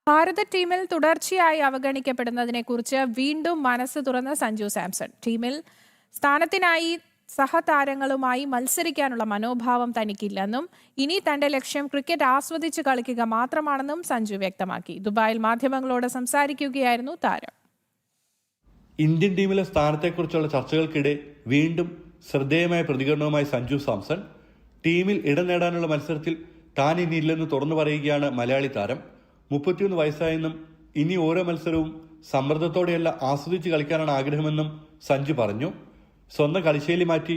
ഭാരത ടീമിൽ തുടർച്ചയായി അവഗണിക്കപ്പെടുന്നതിനെക്കുറിച്ച് വീണ്ടും മനസ്സ് തുറന്ന സഞ്ജു സാംസൺ. ടീമിൽ സ്ഥാനത്തിനായി സഹതാരങ്ങളുമായി മത്സരിക്കാനുള്ള മനോഭാവം തനിക്കില്ലെന്നും ഇനി തന്റെ ലക്ഷ്യം ക്രിക്കറ്റ് ആസ്വദിച്ച് കളിക്കുക മാത്രമാണെന്നും സഞ്ജു വ്യക്തമാക്കി. ദുബായിൽ മാധ്യമങ്ങളോട് സംസാരിക്കുകയായിരുന്നു താരം. ഇന്ത്യൻ ടീമിലെ സ്ഥാനത്തെക്കുറിച്ചുള്ള ചർച്ചകൾക്കിടെ വീണ്ടും ശ്രദ്ധേയമായ പ്രതികരണവുമായി സഞ്ജു സാംസൺ. ടീമിൽ ഇടം നേടാനുള്ള മത്സരത്തിൽ താൻ ഇനിയില്ലെന്ന് തുറന്നു പറയുകയാണ് മലയാളി താരം. 31 വയസ്സായെന്നും ഇനി ഓരോ മത്സരവും സമ്മർദ്ദത്തോടെയല്ല ആസ്വദിച്ച് കളിക്കാനാണ് ആഗ്രഹമെന്നും സഞ്ജു പറഞ്ഞു. സ്വന്തം കളിശൈലി മാറ്റി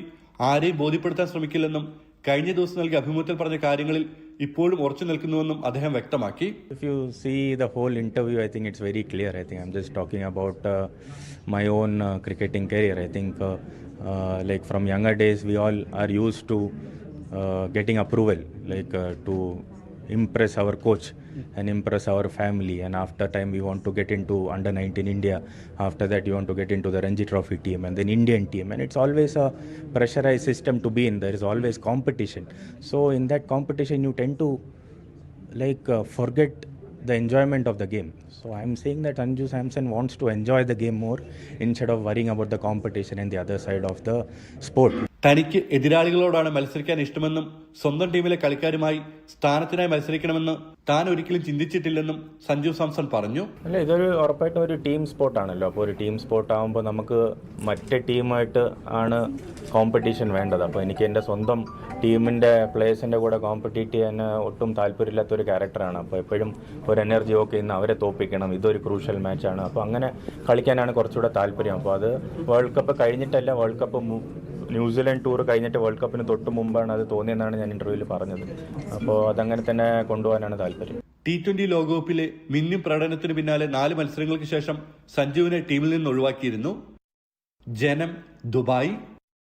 ആരെയും ബോധ്യപ്പെടുത്താൻ ശ്രമിക്കില്ലെന്നും കഴിഞ്ഞ ദിവസം നൽകിയ അഭിമുഖത്തിൽ പറഞ്ഞ കാര്യങ്ങളിൽ ഇപ്പോഴും ഉറച്ചു നിൽക്കുന്നുവെന്നും അദ്ദേഹം വ്യക്തമാക്കി. If you see the whole interview, I think it's very clear. I think I'm just talking about my own cricketing career. I think like from younger days, we all are used to getting approval, like to impress our coach and impress our family, and after time we want to get into under 19 India. After that you want to get into the Ranji Trophy team and then Indian team, and it's always a pressurized system to be in. There is always competition, so in that competition you tend to like forget the enjoyment of the game. So I'm saying that Sanju Samson wants to enjoy the game more instead of worrying about the competition and the other side of the sport. തനിക്ക് എതിരാളികളോടാണ് മത്സരിക്കാൻ ഇഷ്ടമെന്നും സ്വന്തം ടീമിലെ കളിക്കാരുമായി സ്ഥാനത്തിനായി മത്സരിക്കണമെന്ന് താൻ ഒരിക്കലും ചിന്തിച്ചിട്ടില്ലെന്നും സഞ്ജു സാംസൺ പറഞ്ഞു. അല്ല, ഇതൊരു ഉറപ്പായിട്ടും ഒരു ടീം സ്പോർട്ടാണല്ലോ. അപ്പോൾ ഒരു ടീം സ്പോർട്ട് ആകുമ്പോൾ നമുക്ക് മറ്റേ ടീമായിട്ട് ആണ് കോമ്പറ്റീഷൻ വേണ്ടത്. അപ്പോൾ എനിക്ക് എൻ്റെ സ്വന്തം ടീമിൻ്റെ പ്ലേയേഴ്സിൻ്റെ കൂടെ കോമ്പറ്റീറ്റ് ചെയ്യാൻ ഒട്ടും താല്പര്യമില്ലാത്തൊരു ക്യാരക്ടറാണ്. അപ്പോൾ എപ്പോഴും ഒരു എനർജി ഒക്കെ ഇന്ന് അവരെ തോൽപ്പിക്കണം, ഇതൊരു ക്രൂഷ്യൽ മാച്ചാണ്. അപ്പോൾ അങ്ങനെ കളിക്കാനാണ് കുറച്ചുകൂടെ താല്പര്യം. അപ്പോൾ അത് വേൾഡ് കപ്പ് കഴിഞ്ഞിട്ടല്ല, വേൾഡ് കപ്പ് ന്യൂസിലൻഡ് ടൂർ കഴിഞ്ഞിട്ട് വേൾഡ് കപ്പിന് തൊട്ട് മുമ്പാണ് അത് തോന്നിയെന്നാണ് ഞാൻ ഇന്റർവ്യൂവിൽ പറഞ്ഞത്. അപ്പോൾ അതങ്ങനെ തന്നെ കൊണ്ടുപോകാനാണ് താല്പര്യം. T20 ലോകകപ്പിലെ മിന്നും പ്രകടനത്തിന് പിന്നാലെ 4 മത്സരങ്ങൾക്ക് ശേഷം സഞ്ജുവിനെ ടീമിൽ നിന്ന് ഒഴിവാക്കിയിരുന്നു. ജനം, ദുബായ്.